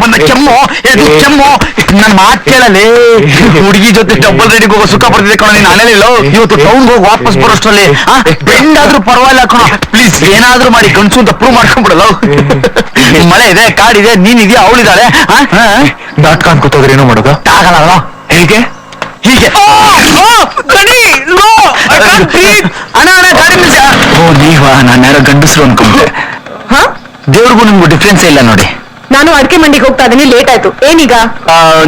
ಬಂದ ಕೆಮ್ಮು ಕೆಮ್ಮು ನನ್ ಮಾತ್ ಕೇಳಲಿ ಹುಡುಗಿ ಜೊತೆ ಡಬಲ್ ರೆಡಿಗೆ ಹೋಗೋ ಸುಖ ಪಡ್ತಿದ್ದೆ ಕಣ ನೀನ್ ಅನೇಲಿಲ್ಲ ಇವತ್ತು ಟೌನ್ ಹೋಗಿ ವಾಪಸ್ ಬರೋಷ್ಟರಲ್ಲಿ ಬೆಂಡಾದ್ರೂ ಪರವಾಗಿಲ್ಲ ಕಣ ಪ್ಲೀಸ್ ಏನಾದ್ರೂ ಮಾಡಿ ಗಂಡ್ಸು ಅಂತ ಪ್ರೂವ್ ಮಾಡ್ಕೊಂಡ್ಬಿಡಲ್ಲ ಮಳೆ ಇದೆ ಕಾಡಿದೆ ನೀನಿದೆಯಾ ಅವಳಿದ್ದಾಳೆ ನಾಟಕ ಅನ್ಕೋತೋದ್ರೆ ಏನೋ ಮಾಡೋದು ಆಗಲ್ಲ ಹೇಗೆ ಹೀಗೆ ಅಣ್ಣ ಗಾಡಿ ಓ ನೀವಾ ನಾನು ಯಾರೋ ಗಂಡಸರು ಅನ್ಕೊಂಡೆ ದೇವ್ರಿಗೂ ನಿಮ್ಗೂ ಡಿಫ್ರೆನ್ಸ್ ಇಲ್ಲ ನೋಡಿ ನಾನು ಅಡಿಕೆ ಮಂಡಿಗೆ ಹೋಗ್ತಾ ಇದೀನಿ ಲೇಟ್ ಆಯ್ತು ಏನೀಗ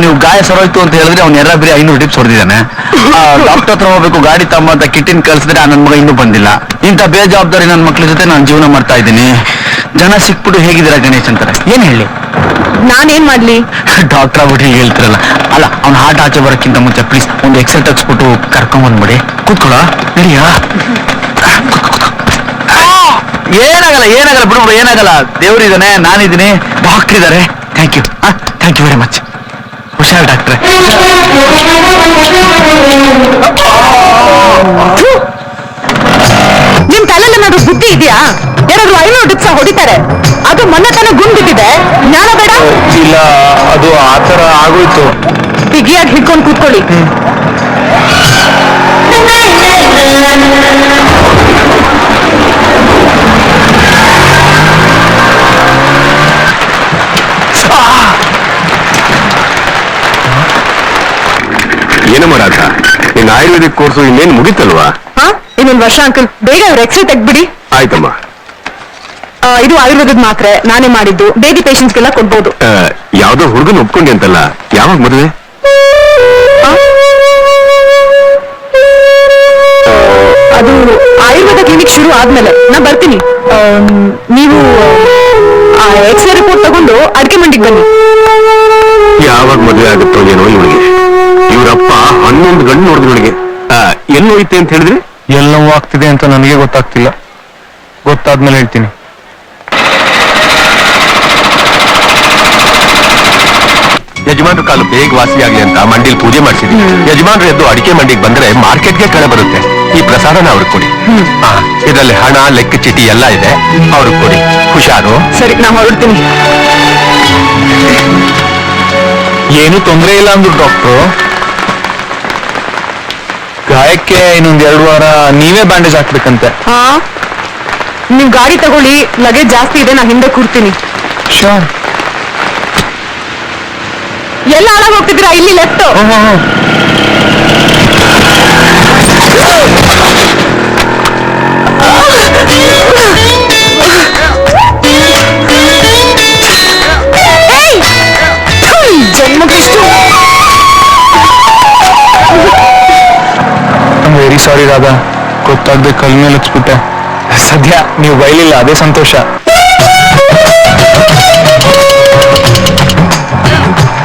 ನೀವು ಗಾಯ ಸರೋಯ್ತು ಅಂತ ಹೇಳಿದ್ರೆ ಅವ್ನು ಎಲ್ಲ ಬರೀ 500 ಟಿಪ್ಸ್ ಹೊಡೆದಿದ್ದಾನೆ ಡಾಕ್ಟರ್ ಹತ್ರ ಹೋಗ್ಬೇಕು ಗಾಡಿ ತಮ್ಮ ಅಂತ ಕಿಟ್ಟಿನ ಕಳ್ಸಿದ್ರೆ ನನ್ನ ಮಗ ಇನ್ನೂ ಬಂದಿಲ್ಲ ಇಂಥ ಬೇಜವಾಬ್ದಾರಿ ನನ್ನ ಮಕ್ಳ ಜೊತೆ ನಾನು ಜೀವನ ಮಾಡ್ತಾ ಇದ್ದೀನಿ ಜನ ಸಿಕ್ಬಿಟ್ಟು ಹೇಗಿದ್ದೀರಾ ಗಣೇಶ್ ಅಂತಾರೆ ಏನ್ ಹೇಳಿ ನಾನೇನ್ ಮಾಡ್ಲಿ ಡಾಕ್ಟರ್ ಆಗ್ಬಿಟ್ಟು ಹೀಗೆ ಹೇಳ್ತಿರಲ್ಲ ಅಲ್ಲ ಅವ್ನ ಹಾರ್ಟ್ ಆಚೆ ಬರೋಕ್ಕಿಂತ ಮುಂಚೆ ಪ್ಲೀಸ್ ಒಂದು ಎಕ್ಸೆಲ್ ತಗ್ಸ್ಬಿಟ್ಟು ಕರ್ಕೊಂಡ್ಬಂದ್ಬಿಡಿ ಕೂತ್ಕೊಳ ನಡಿಯಾ ಏನಾಗಲ್ಲ ಬಿಡು ಏನಾಗಲ್ಲ ದೇವ್ರಿದ್ದಾನೆ ನಾನಿದ್ದೀನಿ ಡಾಕ್ಟರ್ ಇದ್ದಾರೆ ಥ್ಯಾಂಕ್ ಯು ವೆರಿ ಮಚ್ ಹುಷಾರ್ ಡಾಕ್ಟ್ರೆ ನಿಮ್ ತಲೆಯಲ್ಲೇನಾದ್ರು ಬುದ್ಧಿ ಇದೆಯಾ ಯಾರಾದ್ರೂ 500 ಟಿಪ್ಸ್ ಹೊಡಿತಾರೆ ಅದು ಮೊನ್ನೆ ತನ ಗುಂಡಿಟ್ಟಿದೆ ಜ್ಞಾನ ಬೇಡ ಇಲ್ಲ ಅದು ಆತರ ಆಗೋಯ್ತು ಬಿಗಿಯಾಗಿ ಹಿಡ್ಕೊಂಡು ಕೂತ್ಕೊಳ್ಳಿ ಏನು ಮಾಡಾಕ ನಿನ್ನ ಆಯುರ್ವೇದಿಕ್ ಕೋರ್ಸು ಇನ್ನೇನು ಮುಗಿತಲ್ವಾ ಇನ್ನೊಂದು ವರ್ಷ ಅಂಕಲ್ ಬೇಗ ಅವ್ರ ಎಕ್ಸ್ರೇ ತೆಗ್ಬಿಡಿ ಆಯ್ತಮ್ಮ ಇದು ಆಯುರ್ವೇದದ ಮಾತ್ರೆ ನಾನೇ ಮಾಡಿದ್ದು ಬೇಬಿ ಪೇಷಂಟ್ಸ್ಗೆಲ್ಲ ಕೊಡ್ಬೋದು ಯಾವ್ದೋ ಹುಡುಗನ ಒಪ್ಕೊಂಡೆ ಅಂತಲ್ಲ ಯಾವಾಗ ಮದುವೆ ಅದು ಆಯುರ್ವೇದ ಕ್ಲಿನಿಕ್ ಶುರು ಆದ್ಮೇಲೆ ನಾ ಬರ್ತೀನಿ ನೀವು ಎಕ್ಸ್ರೇ ರಿಪೋರ್ಟ್ ತಗೊಂಡು ಅಡಿಕೆ ಮಂಡಿಗೆ ಬನ್ನಿ ಯಾವಾಗ ಮದುವೆ ಆಗುತ್ತೋ ಏನೋ ಇವಳಿಗೆ ಇವರಪ್ಪ 11 ಗಂಡು ನೋಡಿದ್ರು ಇವಳಿಗೆ ಎಲ್ಲಿ ಹೋಯ್ತೆ ಅಂತ ಹೇಳಿದ್ರೆ ಎಲ್ಲವೂ ಆಗ್ತಿದೆ ಅಂತ ನನಗೆ ಗೊತ್ತಾಗ್ತಿಲ್ಲ ಗೊತ್ತಾದ್ಮೇಲೆ ಹೇಳ್ತೀನಿ ಯಜಮಾನ್ರ ಕಾಲು ಬೇಗ ವಾಸಿಯಾಗಲಿ ಅಂತ ಮಂಡಿಲ್ ಪೂಜೆ ಮಾಡಿಸಿದ್ವಿ ಯಜಮಾನ್ರು ಎದ್ದು ಅಡಿಕೆ ಮಂಡಿಗೆ ಬಂದ್ರೆ ಮಾರ್ಕೆಟ್ಗೆ ಕಳೆ ಬರುತ್ತೆ ಈ ಪ್ರಸಾದನ ಅವ್ರಿಗೆ ಕೊಡಿ ಇದರಲ್ಲಿ ಹಣ ಲೆಕ್ಕ ಚೀಟಿ ಎಲ್ಲ ಇದೆ ಅವ್ರಿಗೆ ಕೊಡಿ ಹುಷಾರು ಸರಿ ನಾ ಹೊರಡ್ತೀನಿ ಏನು ತೊಂದರೆ ಇಲ್ಲ ಅಂದ್ರು ಡಾಕ್ಟ್ರು ಗಾಯಕ್ಕೆ ಇನ್ನೊಂದ್ 2 ವಾರ ನೀವೇ ಬ್ಯಾಂಡೇಜ್ ಹಾಕ್ಬೇಕಂತೆ ನೀವ್ ಗಾಡಿ ತಗೊಳ್ಳಿ ಲಗೇಜ್ ಜಾಸ್ತಿ ಇದೆ ನಾ ಹಿಂದೆ ಕೂರ್ತೀನಿ ಶೋರ್ ಎಲ್ಲ ಹಾಳಾಗಿ ಹೋಗ್ತಿದ್ದೀರಾ ಇಲ್ಲಿ ಲೆಫ್ಟ್ ಜನ್ಮಕ್ಕೆಷ್ಟು ವೆರಿ ಸಾರಿ ರಾಧಾ ಗೊತ್ತಾಗ್ದೆ ಕಲ್ ಮೇಲೆ ಹಚ್ಬಿಟ್ಟೆ ಸದ್ಯ ನೀವು ಬೈಲಿಲ್ಲ ಅದೇ ಸಂತೋಷ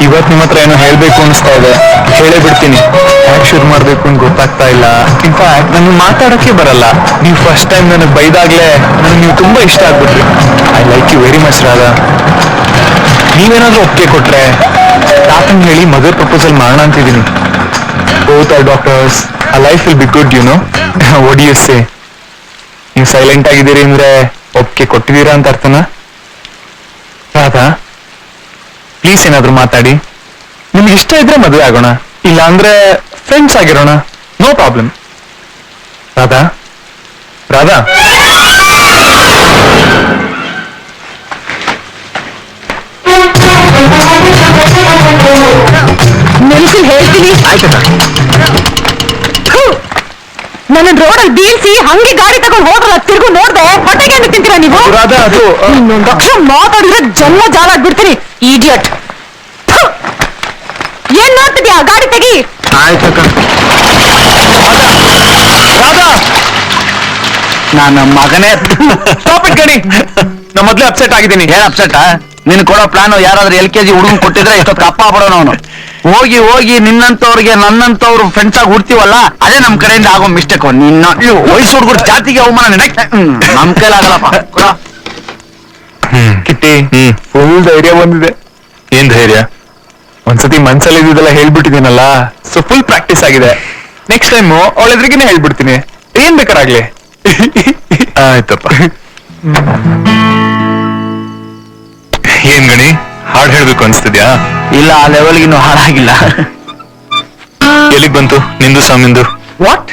ಇವತ್ ನಿಮ್ಮ ಹತ್ರ ಏನೋ ಹೇಳ್ಬೇಕು ಅನಿಸ್ತಾ ಇದೆ ಹೇಳೇ ಬಿಡ್ತೀನಿ ಯಾಕೆ ಶುರು ಮಾಡ್ಬೇಕು ಅಂತ ಗೊತ್ತಾಗ್ತಾ ಇಲ್ಲ ಇನ್ಫ್ಯಾಕ್ಟ್ ನನಗೆ ಮಾತಾಡಕ್ಕೆ ಬರಲ್ಲ ನೀವು ಫಸ್ಟ್ ಟೈಮ್ ನನಗೆ ಬೈದಾಗ್ಲೇ ನನಗೆ ನೀವು ತುಂಬಾ ಇಷ್ಟ ಆಗ್ಬಿಟ್ರಿ I like you very much Radha ನೀವೇನಾದ್ರೂ ಒಪ್ಪಿಗೆ ಕೊಟ್ರೆ ತಾತಂಗೆ ಹೇಳಿ ಮದುವೆ ಪ್ರಪೋಸಲ್ ಮಾಡೋಣ ಅಂತಿದ್ದೀನಿ both are doctors a life will be good you know what do you say ನೀವು ಸೈಲೆಂಟ್ ಆಗಿದ್ದೀರಿ ಅಂದ್ರೆ ಒಪ್ಪಿಗೆ ಕೊಟ್ಟಿದ್ದೀರಾ ಅಂತ ಅರ್ಥನಾ ರಾಧಾ ಪ್ಲೀಸ್ ಏನಾದ್ರು ಮಾತಾಡಿ ನಿಮ್ಗೆ ಇಷ್ಟ ಇದ್ರೆ ಮದುವೆ ಆಗೋಣ ಇಲ್ಲ ಅಂದ್ರೆ ಫ್ರೆಂಡ್ಸ್ ಆಗಿರೋಣ ನೋ ಪ್ರಾಬ್ಲಮ್ ರಾಧಾ ರಾಧಾ ನೆನ್ಸಿ ಹೇಳ್ತೀನಿ ಆಯ್ತಾ ನನ್ನ ರೋಡಲ್ಲಿ ಬೀಳ್ಸಿ ಹಂಗೆ ಗಾಡಿ ತಗೊಂಡು ಹೋದ್ರಲ್ಲ ತಿರ್ಗು ನೋಡ್ದೆ ಹೊಟ್ಟೆಗೆ ಅಂತ ತಿಂತೀರಾ ನೀವು ರಾಧಾ ಅದು ಇನ್ನೊಂದು ಅಕ್ಷರ ಮಾತಾಡಿದ್ರೆ ಜನ್ಮ ಜಾಲಾಗ್ಬಿಡ್ತೀನಿ ಇಡಿಯಟ್ ಏನ್ ನೋಡ್ತಿದ್ಯಾ ಗಾಡಿ ತೆಗಿ ಆಯ್ತಕ್ಕ ರಾಧಾ ನಾನು ಮಗನೇ ಟಾಪಿಕ್ ಗಡಿ ನಾ ಮೊದ್ಲೇ ಅಪ್ಸೆಟ್ ಆಗಿದ್ದೀನಿ ಏನ್ ಅಪ್ಸೆಟ್ ನಿನ್ ಕೊಡೋ ಪ್ಲಾನ್ ಯಾರಾದ್ರೂ LKG ಹುಡುಗನ್ ಕೊಟ್ಟಿದ್ರೆ ಇಷ್ಟೊತ್ತು ಅಪ್ಪ ಬಿಡೋಣ ಅವನು ಹೋಗಿ ಹೋಗಿ ನಿನ್ನಂತವ್ರಿಗೆ ನನ್ನಂತವ್ರು ಫ್ರೆಂಡ್ಸ್ ಆಗಿ ಹುಡ್ತೀವಲ್ಲ ಅದೇ ನಮ್ ಕಡೆಯಿಂದ ಆಗೋ ಮಿಸ್ಟೇಕ್ ನಿನ್ನ ವಯಸ್ಸು ಹುಡುಗರು ಜಾತಿಗೆ ಅವಮಾನ ನಮ್ ಕೈಲಾಗಲ್ಲಪ್ಪ ಕಿಟ್ಟಿ ಫುಲ್ ಧೈರ್ಯ ಬಂದಿದೆ ಏನ್ ಧೈರ್ಯ ಒಂದ್ಸತಿ ಮನ್ಸಲ್ಲಿ ಇದ್ದಿದ್ದೆಲ್ಲ ಹೇಳ್ಬಿಟ್ಟಿದ್ದೀನಲ್ಲ ಸೊ ಫುಲ್ ಪ್ರಾಕ್ಟೀಸ್ ಆಗಿದೆ ನೆಕ್ಸ್ಟ್ ಟೈಮು ಅವಳ ಎದುರಿಗೇನೆ ಹೇಳ್ಬಿಡ್ತೀನಿ ಏನ್ ಬೇಕಾರಾಗ್ಲಿ ಆಯ್ತಪ್ಪ ಏನ್ ಗಣಿ ಹಾಡು ಹೇಳ್ಬೇಕು ಅನ್ಸ್ತಿದ್ಯಾ? ಇಲ್ಲ, ಆ ಲೆವೆಲ್ಗೆ ಇನ್ನೂ ಹಾಳಾಗಿಲ್ಲ. ಎಲ್ಲಿಗ್ ಬಂತು ನಿಂದು ಸೌಮ್ಯಂದು? ವಾಟ್?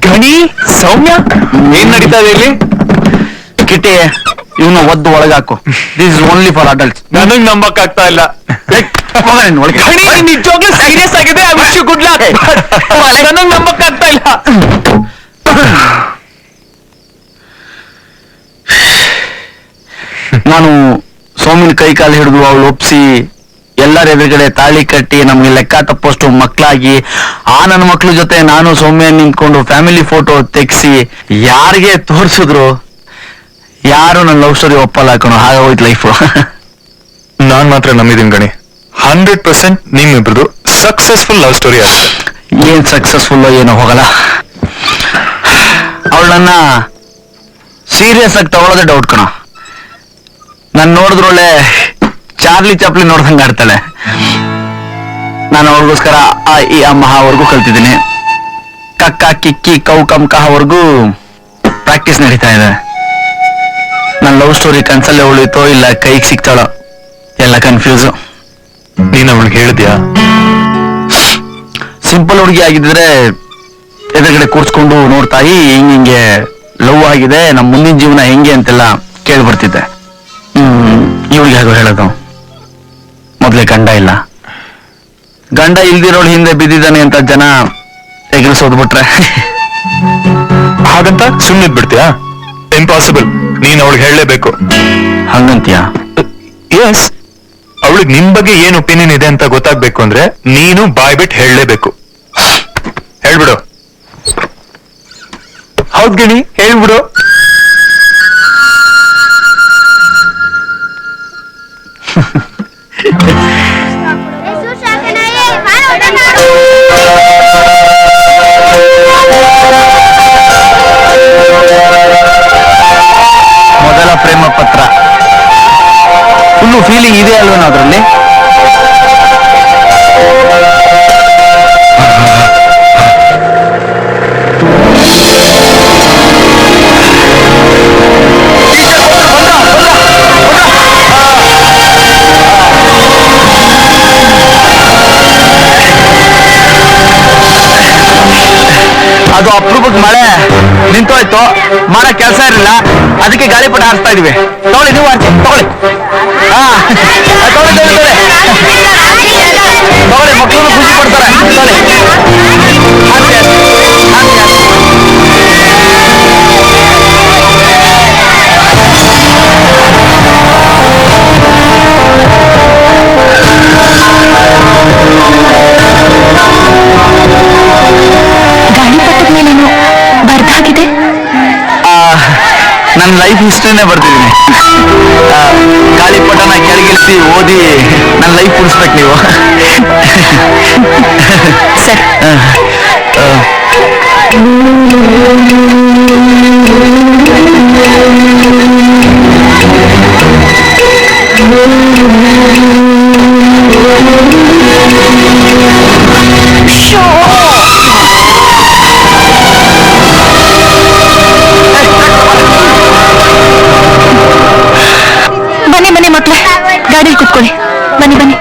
ಗಣಿ ಸೌಮ್ಯ ಏನ್ ನಡೀತಾ ಇದೆ ಇಲ್ಲಿ? ಕಿಟಿ, ಇವನ್ನ ಒದ್ದು ಒಳಗಾಕು. This is only for adults. ನನಗ್ ನಂಬಕ್ ಆಗ್ತಾ ಇಲ್ಲ. ಗಣಿ ನಿಜವಾಗ್ಲೂ ಸೀರಿಯಸ್ ಆಗಿದೆ. I wish you good luck. ನನಗ್ ನಂಬಕ್ ಆಗ್ತಾ ಇಲ್ಲ. ನಾನು ಸೌಮ್ಯನ ಕೈ ಕಾಲು ಹಿಡಿದು ಅವಳು ಒಪ್ಸಿ ಎಲ್ಲರ ಎದುರುಗಡೆ ತಾಳಿ ಕಟ್ಟಿ ನಮ್ಗೆ ಲೆಕ್ಕ ತಪ್ಪಷ್ಟು ಮಕ್ಕಳಾಗಿ ಆ ನನ್ನ ಮಕ್ಳ ಜೊತೆ ನಾನು ಸೌಮ್ಯ ನಿಂತ್ಕೊಂಡು ಫ್ಯಾಮಿಲಿ ಫೋಟೋ ತೆಗ್ಸಿ ಯಾರಿಗೆ ತೋರಿಸಿದ್ರು ಯಾರು ನನ್ನ ಲವ್ ಸ್ಟೋರಿ ಒಪ್ಪಲ್ಲ ಹಾಕೋಣ. ಹಾಗೋಯ್ತು ಲೈಫು. ನಾನ್ ಮಾತ್ರ ನಂಬಿದೀನಿ ಗಣಿ. 100% ನಿಮ್ಮಿಬ್ರದು ಸಕ್ಸಸ್ಫುಲ್ ಲವ್ ಸ್ಟೋರಿ ಆಗುತ್ತೆ. ಏನ್ ಸಕ್ಸಸ್ಫುಲ್ ಏನೋ ಹೋಗಲ್ಲ. ಅವಳನ್ನ ಸೀರಿಯಸ್ ಆಗಿ ತಗೊಳ್ಳೋದೇ ಡೌಟ್ ಕಣ. ನಾನು ನೋಡಿದ್ರೊಳ್ಳೆ ಚಾರ್ಲಿ ಚಾಪ್ಲಿ ನೋಡ್ದಂಗೆ ಆಡ್ತಾಳೆ. ನಾನು ಅವ್ರಿಗೋಸ್ಕರ ಆ ಈ ಅಮ್ಮವರೆಗೂ ಕಲ್ತಿದ್ದೀನಿ. ಕಕ್ಕ ಕಿಕ್ಕಿ ಕೌ ಕಂ ಕಹವರೆಗೂ ಪ್ರಾಕ್ಟೀಸ್ ನಡೀತಾ ಇದೆ. ನನ್ನ ಲವ್ ಸ್ಟೋರಿ ಕನ್ಸಲ್ಲೇ ಉಳಿತೋ ಇಲ್ಲ ಕೈಗೆ ಸಿಗ್ತಾಳೋ ಎಲ್ಲ ಕನ್ಫ್ಯೂಸು. ನೀನ್ ಅವಳಿಗೆ ಹೇಳಿದ್ಯಾ? ಸಿಂಪಲ್ ಹುಡುಗಿ ಆಗಿದ್ರೆ ಎದುರುಗಡೆ ಕೂರ್ಸ್ಕೊಂಡು ನೋಡ್ತಾಯಿ ಹಿಂಗೆ ಲವ್ ಆಗಿದೆ, ನಮ್ಮ ಮುಂದಿನ ಜೀವನ ಹೆಂಗೆ ಅಂತೆಲ್ಲ ಕೇಳ್ಬರ್ತಿದ್ದೆ. ಇವಳಿಗೆ ಹಾಗೋ ಹೇಳೋದು. ಮೊದ್ಲೇ ಗಂಡ ಇಲ್ಲ, ಗಂಡ ಇಲ್ದಿರೋಳು ಹಿಂದೆ ಬಿದ್ದಿದ್ದಾನೆ ಅಂತ ಜನ ಎಗರಿಸೋದು ಬಿಟ್ರೆ ಹಾಗಂತ ಸುಮ್ಮನೆ ಬಿಡ್ತೀಯಾ? ಇಂಪಾಸಿಬಲ್. ನೀನ್ ಅವಳಿಗೆ ಹೇಳಲೇಬೇಕು. ಹಂಗಂತೀಯ? ಎಸ್, ಅವಳಿಗೆ ನಿನ್ ಬಗ್ಗೆ ಏನ್ ಒಪಿನಿಯನ್ ಇದೆ ಅಂತ ಗೊತ್ತಾಗ್ಬೇಕು ಅಂದ್ರೆ ನೀನು ಬಾಯ್ಬಿಟ್ಟು ಹೇಳಲೇಬೇಕು. ಹೇಳ್ಬಿಡು. ಹೌದ್ ಗಣಿ, ಹೇಳ್ಬಿಡು. ಮೊದಲ ಪ್ರೇಮ ಪತ್ರ ಫುಲ್ಲು ಫೀಲಿಂಗ್ ಇದೆ ಅಲ್ವೇನೋ ಅದರಲ್ಲಿ? ಅದು ಅಪರೂಪಕ್ಕೆ ಮಳೆ ನಿಂತೋಯ್ತು, ಮಾಡೋ ಕೆಲಸ ಇರಲಿಲ್ಲ, ಅದಕ್ಕೆ ಗಾಳಿಪಟ ಹಾರಿಸ್ತಾ ಇದೀವಿ. ತಗೊಳ್ಳಿ, ನೀವು ಹಾರಿಸಿ, ತಗೊಳ್ಳಿ. ಹಾ, ತಗೊಳ್ಳಿ ತಗೊಳ್ಳಿ ತಗೊಳ್ಳಿ, ಮಕ್ಕಳು ಖುಷಿ ಪಡ್ತಾರೆ. ತಗೊಳ್ಳಿ, ಹಾರಿಸಿ, ಹಾರಿಸಿ. ಗಾಳಿಪಟದ ಮೇಲೇನು ಬರ್ದಾಗಿದೆ? ನನ್ನ ಲೈಫ್ ಹಿಸ್ಟ್ರಿನೇ ಬರ್ತಿದ್ದೀನಿ. ಗಾಳಿಪಟನ ಕೆಳಗಿಳಿಸಿ ಓದಿ ನನ್ನ ಲೈಫ್ ಉಳಿಸ್ಬೇಕು ನೀವು. ಸರ್, ಬನ್ನಿ ಬನ್ನಿ ಮಕ್ಕಳೇ, ಗಾಡಿಯಲ್ಲಿ ಕುತ್ಕೊಳ್ಳಿ. ಬನ್ನಿ ಬನ್ನಿ.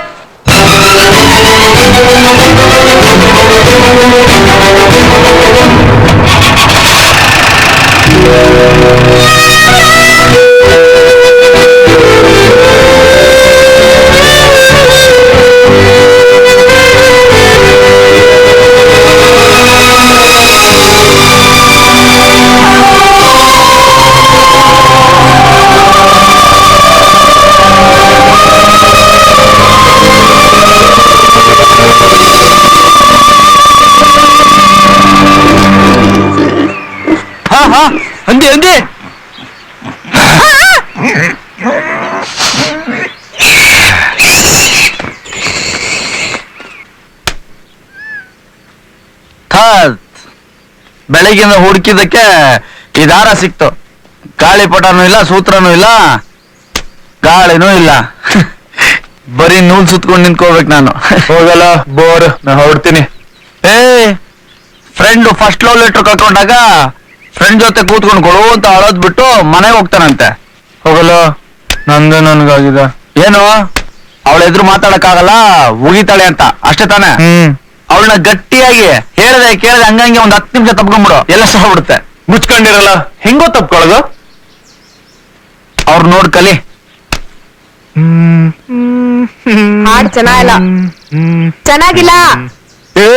ಅಂದಿ ಅಂದಿ ಬೆಳಗ್ಗಿಂದ ಹುಡುಕಿದ್ದಕ್ಕೆ ಈ ದಾರ ಸಿಕ್ತು. ಗಾಳಿಪಟನೂ ಇಲ್ಲ, ಸೂತ್ರನೂ ಇಲ್ಲ, ಗಾಳಿನೂ ಇಲ್ಲ. ಬರೀ ನೂಲ್ ಸುತ್ಕೊಂಡು ನಿಂತ್ಕೋಬೇಕು ನಾನು. ಹೋಗಲ್ಲ, ಬೋರ್, ನಾ ಹೊರಡ್ತೀನಿ. ಫ್ರೆಂಡ್ ಫಸ್ಟ್ ಲವ್ ಲೆಟರ್ ಕಳ್ಕೊಂಡಾಗ ಫ್ರೆಂಡ್ ಜೊತೆ ಕೂತ್ಕೊಂಡು ಕೊಡು ಅಂತ ಅಳೋದ್ ಬಿಟ್ಟು ಮನೆಗೆ ಹೋಗ್ತಾನಂತೆ. ಹೋಗಲ್ಲ, ನಂದು ನನ್ಗಾಗಿದೆ. ಏನು ಅವಳ ಎದುರು ಮಾತಾಡಕ್ಕಾಗಲ್ಲ ಉಗಿತಾಳೆ ಅಂತ ಅಷ್ಟೇ ತಾನೆ? ಅವಳನ್ನ ಗಟ್ಟಿಯಾಗಿ ಹೇಳ್ದೆ ಕೇಳದೆ ಹಂಗಂಗೆ ಒಂದ್ 10 ನಿಮಿಷ ತಪ್ಕೊಂಡ್ಬಿಡು, ಎಲ್ಲ ಸಹ ಬಿಡುತ್ತೆ. ಮುಚ್ಕೊಂಡಿರಲ್ಲ, ಹೆಂಗೋ ತಪ್ಕೊಳ್ಳೋದು? ಅವ್ರು ನೋಡ್ ಕಲಿ. ಹಾಡ್ ಚೆನ್ನಾಗಿಲ್ಲ. ಚೆನ್ನಾಗಿಲ್ಲ. ಏ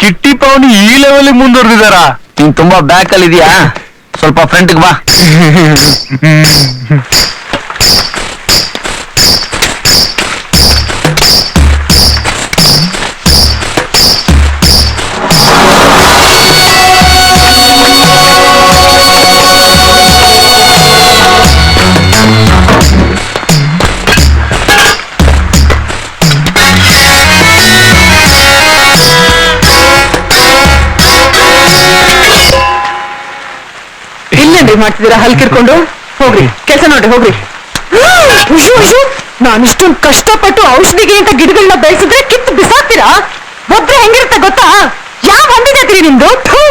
ಕಿಟ್ಟಿ ಪವನಿ ಈ ಲೆವೆಲ್ ಮುಂದುವರೆದಿದಾರ. ನೀನ್ ತುಂಬಾ ಬ್ಯಾಕ್ ಅಲ್ಲಿ ಇದೀಯಾ, ಸ್ವಲ್ಪ ಫ್ರಂಟ್ಗೆ ಬಾ. ಇಲ್ಲೇನ್ರಿ ಮಾಡ್ತಿದ್ದೀರಾ? ಹಲ್ಕಿರ್ಕೊಂಡು ಹೋಗ್ರಿ, ಕೆಲಸ ನೋಡ್ರಿ, ಹೋಗ್ರಿ. ನಾನು ಇಷ್ಟೊಂದು ಕಷ್ಟಪಟ್ಟು ಔಷಧಿಗೆ ಅಂತ ಗಿಡಗಳನ್ನ ಬೆಳೆಸಿದ್ರೆ ಕಿತ್ತು ಬಿಸಾಕ್ತೀರಾ? ಒಬ್ರೆ ಹೆಂಗಿರುತ್ತೆ ಗೊತ್ತಾ? ಯಾವ ಹೊಂದಿದೆ ನಿಮ್ದು? ಥು.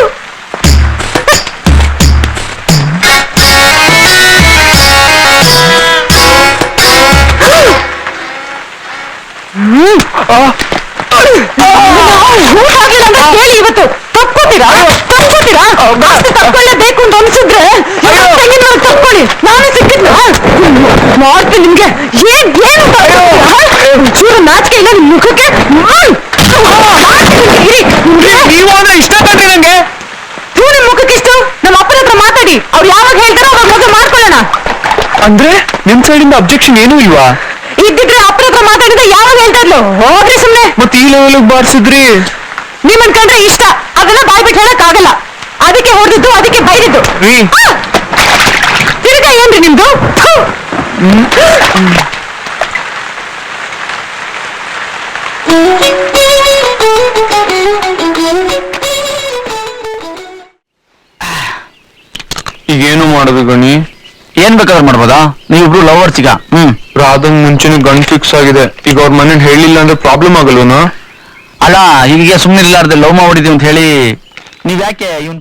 ಹೇಳಿ ಇವತ್ತು ತಪ್ಕೋತೀರಾ? ತಪ್ಕೊಳ್ಳೇಬೇಕು ಅಂತ ಅನ್ಸಿದ್ರೆ ತಪ್ಕೊಳ್ಳಿ. ನಾನು ಸಿಕ್ಕಿದ್ನ ಮಾಡ್ತೀನಿ ನಿಮ್ಗೆ. ಚೂರು ನಾಚಿಕೆ ಇಲ್ಲ ನಿಮ್ ಮುಖಕ್ಕೆ. ನೀವಾದ್ರೆ ಇಷ್ಟ ಕಂಡ್ರಿ ನಂಗೆ. ನಿಮ್ ಮುಖಕ್ಕೆ ಇಷ್ಟು. ನಮ್ಮ ಅಪ್ಪನ ಹತ್ರ ಮಾತಾಡಿ, ಅವ್ರು ಯಾವಾಗ ಹೇಳ್ತಾರೋ ಅವಾಗ ಮದುವೆ ಮಾಡ್ಕೊಳ್ಳೋಣ. ಅಂದ್ರೆ ನಿಮ್ ಸೈಡಿಂದ ಅಬ್ಜೆಕ್ಷನ್ ಏನೂ ಇಲ್ವಾ? ಇದ್ದಿದ್ರೆ ಅಪ್ಪನ ಹತ್ರ ಮಾತಾಡಿದ್ರೆ ಯಾವಾಗ ಹೇಳ್ತಾ ಇದ್ಲು? ಹೋಗ್ರಿ ಸುಮ್ನೆ. ಮತ್ತೆ ಈ ಲೆವೆಲ್ ಬಾರಿಸಿದ್ರಿ? ನಿಮ್ಮನ್ ಕಂಡ್ರೆ ಇಷ್ಟ, ಅದನ್ನ ಬಾಯ್ಬಿಟ್ಟು ಹೇಳಕ್ ಆಗಲ್ಲ. ಅದಕ್ಕೆ ಹೊಡೆದಿದ್ದು, ಅದಕ್ಕೆ ಬೈದಿದ್ದು. ತಿರ್ಗಾ ಏನ್ರಿ ನಿಮ್ದು? ಈಗೇನು ಮಾಡೋದು ಗಣಿ? ಏನ್ ಬೇಕಾದ್ರೂ ಮಾಡ್ಬೋದಾ? ನೀವಿಬ್ರು ಲವರ್ಸ್ ಈಗ. ರಾಧಂಗ್ ಮುಂಚೆನೆ ಗನ್ ಫಿಕ್ಸ್ ಆಗಿದೆ. ಈಗ ಅವ್ರ ಮನೇಲಿ ಹೇಳಿಲ್ಲ ಅಂದ್ರೆ ಪ್ರಾಬ್ಲಮ್ ಆಗಲ್ವನಾ? ಅಲ್ಲ, ಹೀಗೆ ಸುಮ್ಮನೆ ಇರ್ಲಾರ್ದೆ ಲವ್ ಮಾಡಿದೀವಿ ಅಂತ ಹೇಳಿ ನೀವ್ ಯಾಕೆ ಇವನ್